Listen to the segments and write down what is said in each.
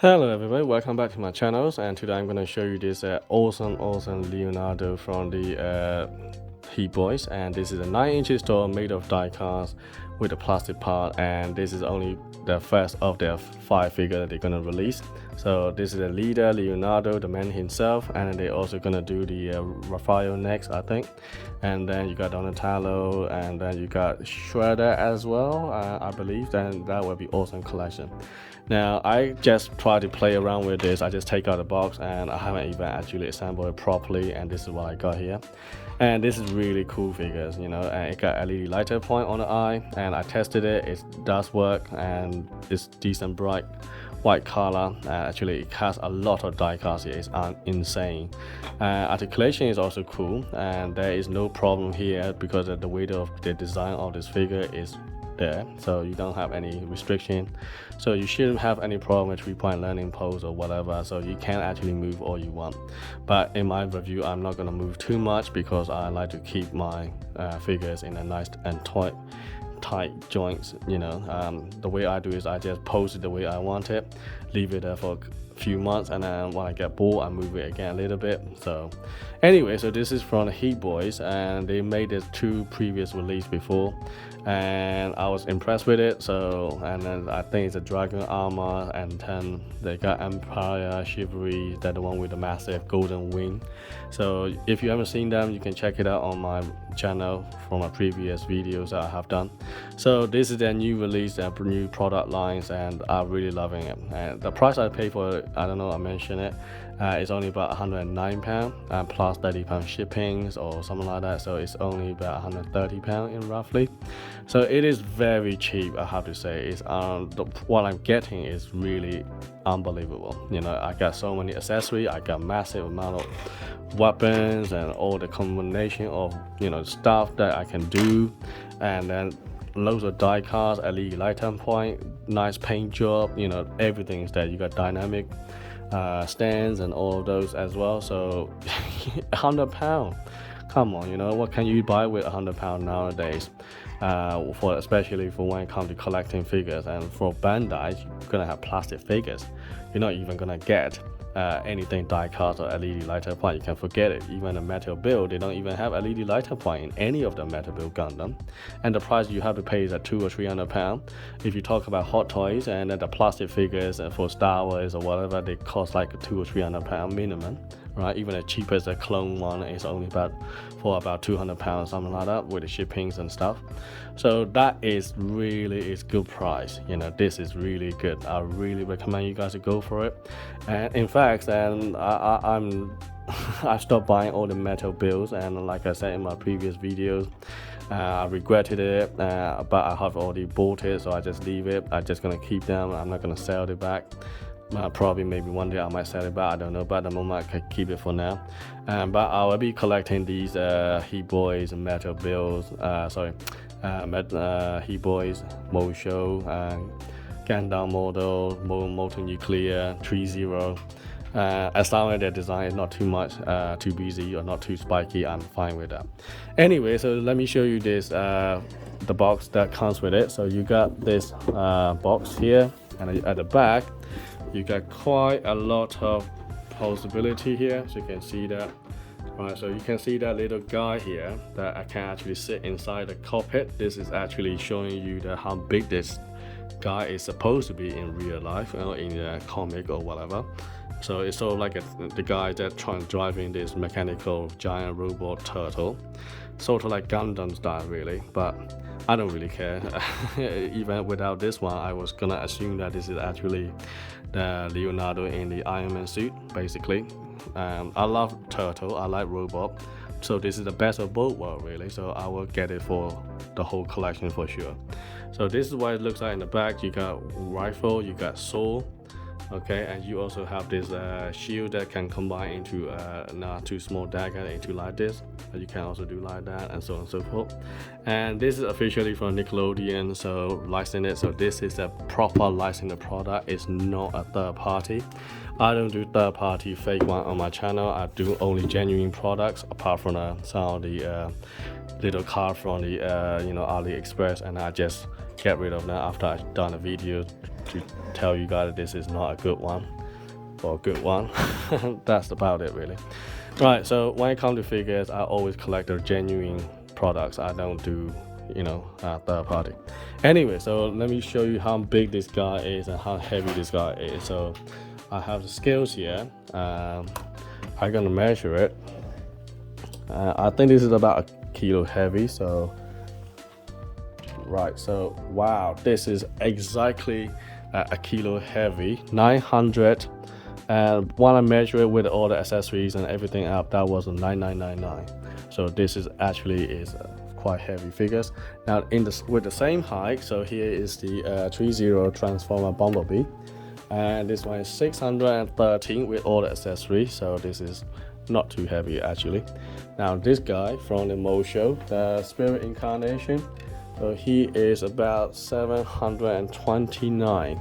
Hello everybody, welcome back to my channels, and today I'm going to show you this awesome Leonardo from the Heatboys. And this is a 9-inch store made of die cast with a plastic part, and this is only the first of their 5 figures that they're going to release. So this is the leader, Leonardo, the man himself, and they're also going to do the Raphael next, I think. And then you got Donatello, and then you got Shredder as well, I believe, and that will be awesome collection. Now I just try to play around with this. I just take out the box and I haven't even actually assembled it properly, and this is what I got here. And this is really cool figures, you know, and it got LED lighter point on the eye, and I tested it. It does work and it's decent bright white color. Actually it has a lot of die cast here. It's insane. Articulation is also cool, and there is no problem here because of the weight of the design of this figure is there, so you don't have any restriction, so you shouldn't have any problem with 3-point landing pose or whatever, so you can actually move all you want. But in my review I'm not going to move too much because I like to keep my figures in a nice and tight joints, you know. The way I do is I just pose it the way I want it, leave it there for a few months, and then when I get bored I move it again a little bit. So anyway, so this is from the Heatboys, and they made this 2 previous release before, and I was impressed with it. So, and then I think it's a dragon armor, and then they got Empire Chivalry, that the one with the massive golden wing. So if you haven't seen them, you can check it out on my channel from my previous videos that I have done. So this is their new release, their new product lines, and I'm really loving it. And the price I pay for it, I don't know, I mentioned it, it's only about £109 and plus £30 shippings or something like that, so it's only about £130 in roughly. So it is very cheap, I have to say. It's what I'm getting is really unbelievable. You know, I got so many accessories, I got massive amount of weapons and all the combination of, you know, stuff that I can do, and then loads of die cast, LED light point, nice paint job, you know, everything is there. You got dynamic stands and all of those as well. So £100, come on, you know, what can you buy with £100 nowadays? For especially for when it comes to collecting figures. And for Bandai, you're gonna have plastic figures. You're not even gonna get anything die cast or LED lighter point. You can forget it. Even a metal build, they don't even have LED lighter point in any of the metal build Gundam, and the price you have to pay is at £200 or £300. If you talk about Hot Toys and then the plastic figures for Star Wars or whatever, they cost like £200 or £300 minimum, right? Even the cheapest clone one is only about £200, something like that, with the shippings and stuff. So that is really good price. You know, this is really good. I really recommend you guys to go for it. And in fact, I stopped buying all the metal builds, and like I said in my previous videos, I regretted it, but I have already bought it, so I just leave it. I'm just gonna keep them. I'm not gonna sell it back. Probably maybe one day I might sell it back, I don't know, but at the moment I can keep it for now. But I will be collecting these Heatboys metal builds, Heatboys, MoShow, CangDao model, Motor Nuclear, 3.0. As long as their design is not too much too busy or not too spiky, I'm fine with that. Anyway, so let me show you this the box that comes with it. So you got this box here, and at the back you got quite a lot of possibility here, so you can see that. Right, so you can see that little guy here that I can actually sit inside the cockpit. This is actually showing you how big this guy is supposed to be in real life, or in a comic or whatever. So it's sort of like the guy that driving this mechanical giant robot turtle, sort of like Gundam style really, but I don't really care. Even without this one, I was gonna assume that this is actually the Leonardo in the Iron Man suit, basically. I love turtle, I like robot, so this is the best of both worlds really, so I will get it for the whole collection for sure. So this is what it looks like in the back. You got rifle, you got sword, okay, and you also have this shield that can combine into not too small dagger into like this. You can also do like that, and so on and so forth. And this is officially from Nickelodeon, so licensed it. So this is a proper licensed product. It's not a third party. I don't do third party fake one on my channel. I do only genuine products, apart from some of the little card from the AliExpress, and I just get rid of that after I've done a video to tell you guys that this is not a good one or a good one. That's about it really. Right, so when it comes to figures, I always collect the genuine products. I don't do, third party. Anyway, so let me show you how big this guy is and how heavy this guy is. So I have the scales here. I'm gonna measure it. I think this is about a kilo heavy. So right, so wow, this is exactly a kilo heavy, 900. And when I measure it with all the accessories and everything up, that was a 9999. So this is actually quite heavy figures. Now with the same height, so here is the 30 Transformer Bumblebee, and this one is 613 with all the accessories. So this is not too heavy actually. Now this guy from the MoShow, the Spirit Incarnation, so he is about 729.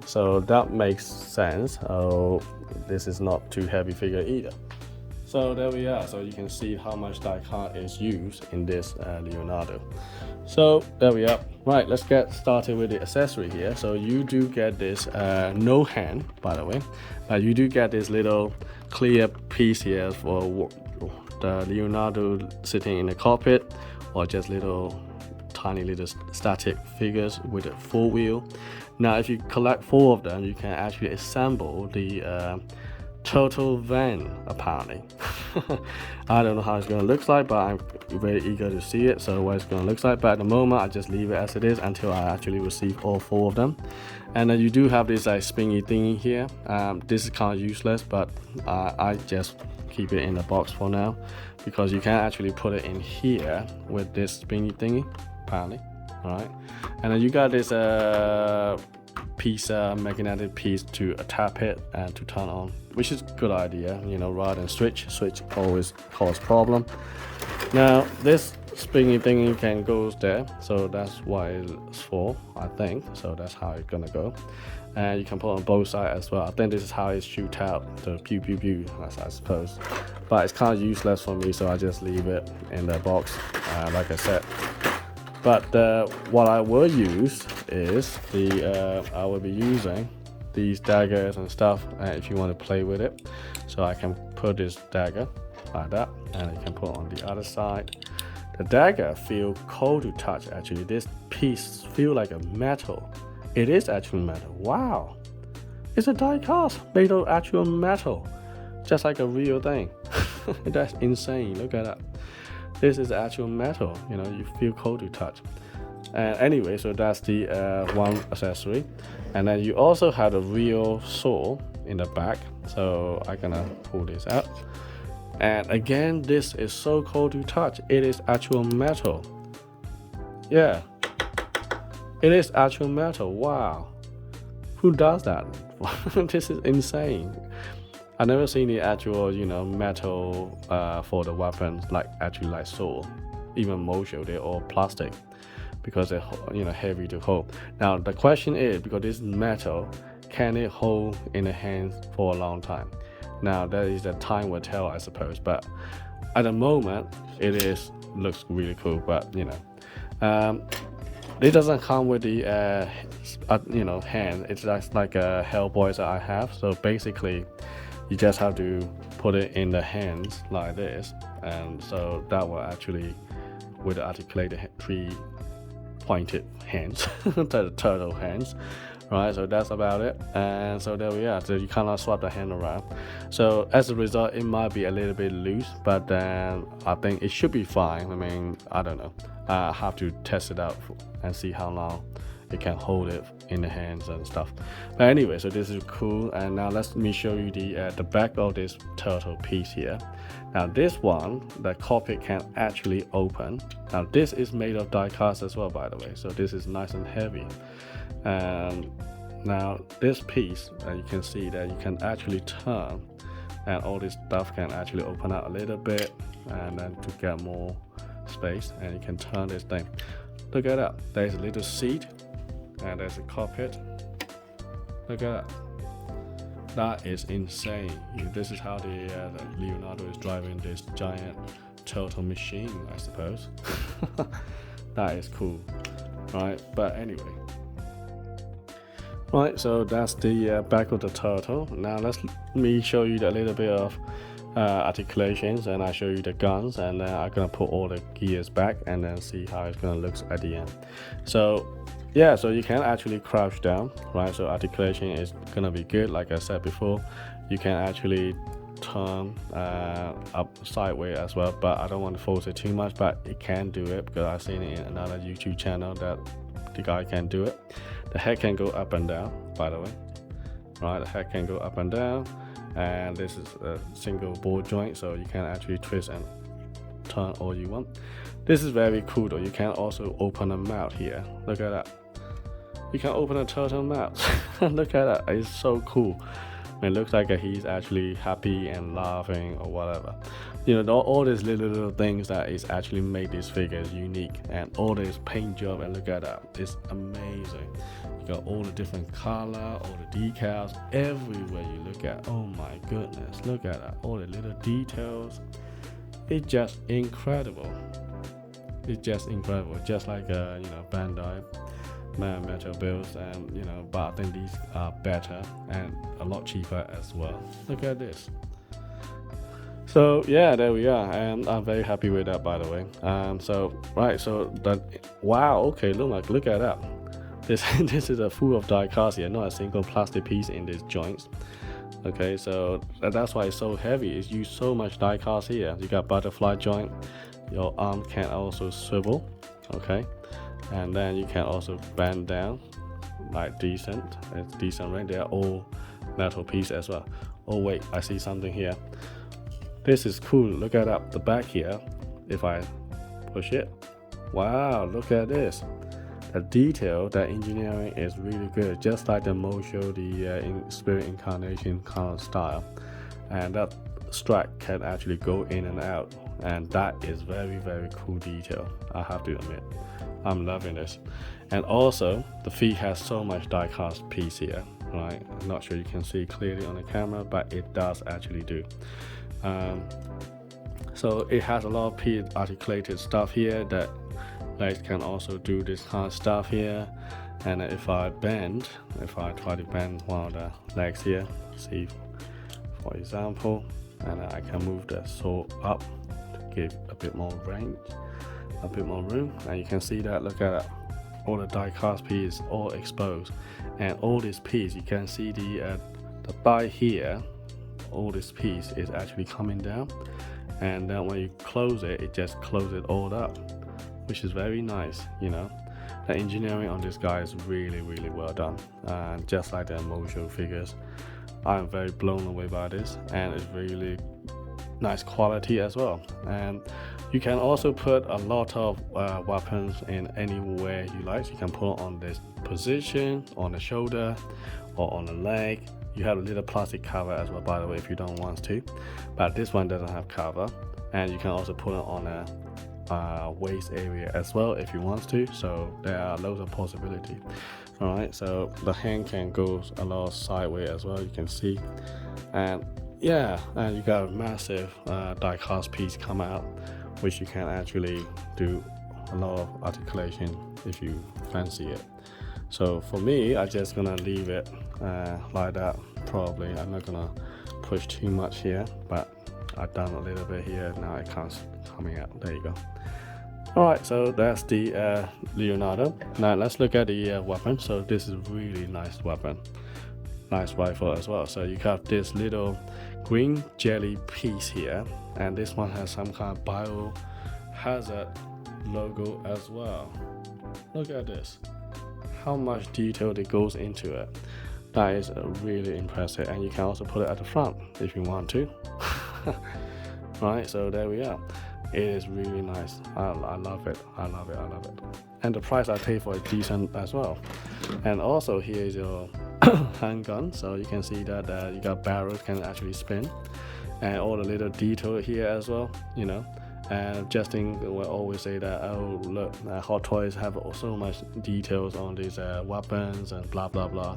So that makes sense. Oh, this is not too heavy figure either. So there we are. So you can see how much die-cut is used in this Leonardo. So there we are. Right, let's get started with the accessory here. So you do get this no hand, by the way. You do get this little clear piece here for the Leonardo sitting in the cockpit, or just tiny little static figures with a 4-wheel. Now if you collect 4 of them, you can actually assemble the turtle van apparently. I don't know how it's going to look like, but I'm very eager to see it. So what it's going to look like, but at the moment I just leave it as it is until I actually receive all 4 of them. And then you do have this springy thingy here. This is kind of useless, but I just keep it in the box for now, because you can actually put it in here with this springy thingy apparently. All right, and then you got this magnetic piece to tap it and to turn on, which is a good idea, rather than switch always cause problem. Now this springy thingy can go there, so that's what it's for, I think. So that's how it's gonna go, and you can put on both sides as well. I think this is how it shoots out the pew pew pew, I suppose, but it's kind of useless for me, so I just leave it in the box, like I said. But what I will use is I will be using these daggers and stuff, if you want to play with it. So I can put this dagger like that, and you can put it on the other side. The dagger feel cold to touch actually. This piece feel like a metal. It is actual metal. Wow, it's a die cast made of actual metal, just like a real thing. That's insane. Look at that. This is actual metal, you feel cold to touch. Anyway, so that's the one accessory. And then you also have a real saw in the back. So I'm gonna pull this out. And again, this is so cold to touch. It is actual metal. Yeah, it is actual metal. Wow, who does that? This is insane. I've never seen the actual, metal for the weapons, like saw. Even MoShow, they're all plastic because they're, heavy to hold. Now the question is, because this is metal, can it hold in the hands for a long time? Now that is the time will tell, I suppose. But at the moment, looks really cool. But it doesn't come with the hand. It's just like a Heatboys that I have. So basically, you just have to put it in the hands like this, and so that will actually, with the articulated 3-pointed hands, the turtle hands, right? So that's about it. And so there we are. So you cannot swap the hand around. So as a result, it might be a little bit loose, but then I think it should be fine. I mean, I don't know. I have to test it out and see how long it can hold it in the hands and stuff. But anyway, so this is cool. And now let me show you the back of this turtle piece here. Now this one, the cockpit can actually open. Now this is made of die cast as well, by the way, so this is nice and heavy. And now this piece, you can see that you can actually turn, and all this stuff can actually open out a little bit, and then to get more space, and you can turn this thing. Look at that, there's a little seat, and there's a cockpit. Look at that. That is insane. This is how the Leonardo is driving this giant turtle machine, I suppose. That is cool, right? But anyway, Right, so that's the back of the turtle. Now let me show you a little bit of articulations, and I show you the guns, and then I'm gonna put all the gears back and then see how it's gonna look at the end. So yeah, so you can actually crouch down, right? So articulation is gonna be good. Like I said before, you can actually turn up sideways as well, but I don't want to force it too much, but it can do it because I've seen it in another YouTube channel that the guy can do it. The head can go up and down, by the way, right? The head can go up and down, and this is a single ball joint, so you can actually twist and turn all you want. This is very cool though. You can also open a mouth here. Look at that. You can open a turtle mouth. Look at that. It's so cool. It looks like he's actually happy and laughing or whatever. You know, all these little things that is actually make these figures unique, and all this paint job, and look at that. It's amazing. You got all the different color, all the decals, everywhere you look at. Oh my goodness, look at that. All the little details. It's just incredible. It's just incredible. Just like Bandai metal builds, and but I think these are better and a lot cheaper as well. Look at this. So yeah, there we are, and I'm very happy with that, by the way. So that, wow, okay, look at that. This is a full of die cast here, not a single plastic piece in these joints. Okay, so that's why it's so heavy. It's used so much die cast here. You got butterfly joint. Your arm can also swivel. Okay, and then you can also bend down like decent. It's decent, right? They are all metal piece as well. Oh wait, I see something here. This is cool. Look at that, the back here. If I push it, wow, look at this. The detail, the engineering is really good, just like the MoShow, the Spirit Incarnation kind of style. And that strap can actually go in and out, and that is very, very cool detail. I have to admit, I'm loving this. And also, the feet has so much die cast piece here, right? I'm not sure you can see clearly on the camera, but it does actually do. So it has a lot of articulated stuff here that legs can also do this kind of stuff here. And if I try to bend one of the legs here, see, for example, and I can move the sword up to give a bit more range, a bit more room, and you can see that. Look at that, all the die cast piece all exposed, and all this piece you can see the thigh here. All this piece is actually coming down, and then when you close it, it just closes it all up, which is very nice. The engineering on this guy is really, really well done, and just like the MoShow figures, I'm very blown away by this, and it's really nice quality as well. And you can also put a lot of weapons in anywhere you like. So you can put it on this position, on the shoulder, or on the leg. You have a little plastic cover as well, by the way, if you don't want to, but this one doesn't have cover. And you can also put it on a waist area as well if you want to. So there are loads of possibility. All right, so the hand can go a lot sideways as well, you can see. And yeah, and you got a massive die cast piece come out, which you can actually do a lot of articulation if you fancy it. So for me, I'm just gonna leave it like that. Probably I'm not gonna push too much here, but I've done a little bit here. Now it comes coming out. There you go. Alright, so that's the Leonardo. Now let's look at the weapon. So this is really nice weapon, nice rifle as well. So you got this little green jelly piece here, and this one has some kind of biohazard logo as well. Look at this, how much detail that goes into it. That is really impressive, and you can also put it at the front if you want to. Right, so there we are. It is really nice. I love it. I love it. And the price I pay for is decent as well. And also here is your handgun, so you can see that you got barrels can actually spin, and all the little detail here as well. And Justin will always say that, oh look, Hot Toys have so much details on these weapons and blah blah blah.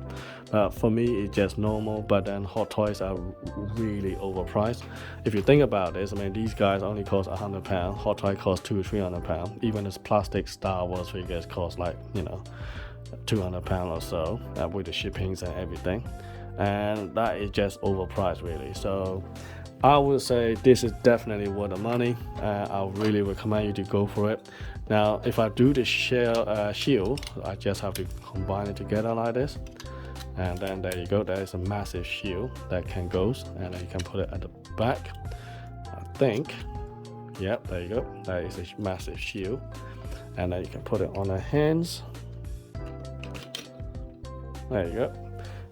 For me, it's just normal, but then Hot Toys are really overpriced. If you think about this, I mean, these guys only cost £100. Hot Toys cost £200 to £300. Even this plastic Star Wars figures cost like £200 or so with the shippings and everything, and that is just overpriced really. So I would say this is definitely worth the money. I really recommend you to go for it. Now if I do the shield, I just have to combine it together like this, and then there you go, there is a massive shield that can go, and then you can put it at the back, I think. Yep, there you go, that is a massive shield, and then you can put it on the hands. There you go,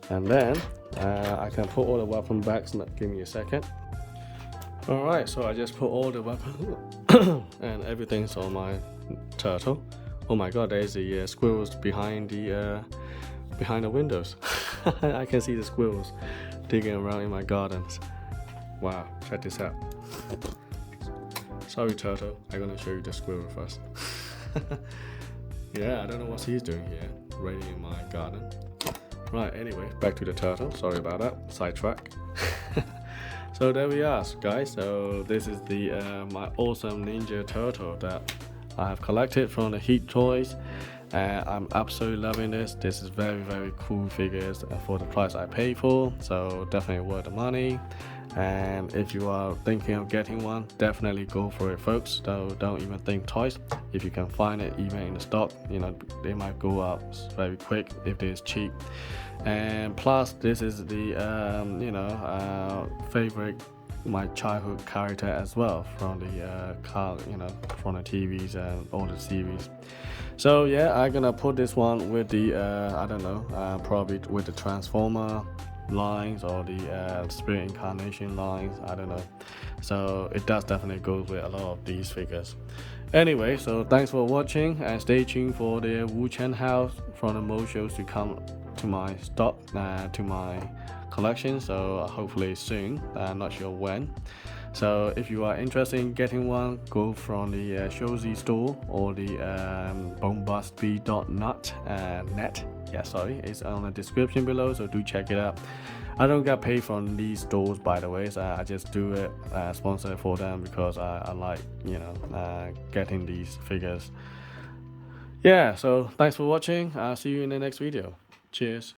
and then I can put all the weapon bags. Give me a second. Alright, so I just put all the weapons and everything's on my turtle. Oh my god, there's the squirrels behind the windows. I can see the squirrels digging around in my gardens. Wow, check this out. Sorry turtle, I'm gonna show you the squirrel first. Yeah, I don't know what he's doing here, raiding in my garden. Right, anyway, back to the turtle. Sorry about that, sidetrack. So there we are, guys. So this is the my awesome ninja turtle that I have collected from the Heat Toys. I'm absolutely loving this. This is very cool figures for the price I pay for, so definitely worth the money. And if you are thinking of getting one, definitely go for it, folks. Don't even think twice. If you can find it even in the stock, you know, they might go up very quick if it is cheap. And plus this is the favorite, my childhood character as well, from the from the TVs and all the series. So yeah, I'm gonna put this one with the I don't know, probably with the Transformer lines or the Spirit Incarnation lines, I don't know. So it does definitely go with a lot of these figures. Anyway, so thanks for watching, and stay tuned for the Wu Chen house from the MoShows to come to my stock, to my collection, so hopefully soon, not sure when. So if you are interested in getting one, go from the ShowZ store or the bombastb.net. Yeah, sorry, it's on the description below, so do check it out. I don't get paid from these stores, by the way, so I just do it sponsored for them because I like, you know, getting these figures. Yeah, so thanks for watching. I'll see you in the next video. Cheers.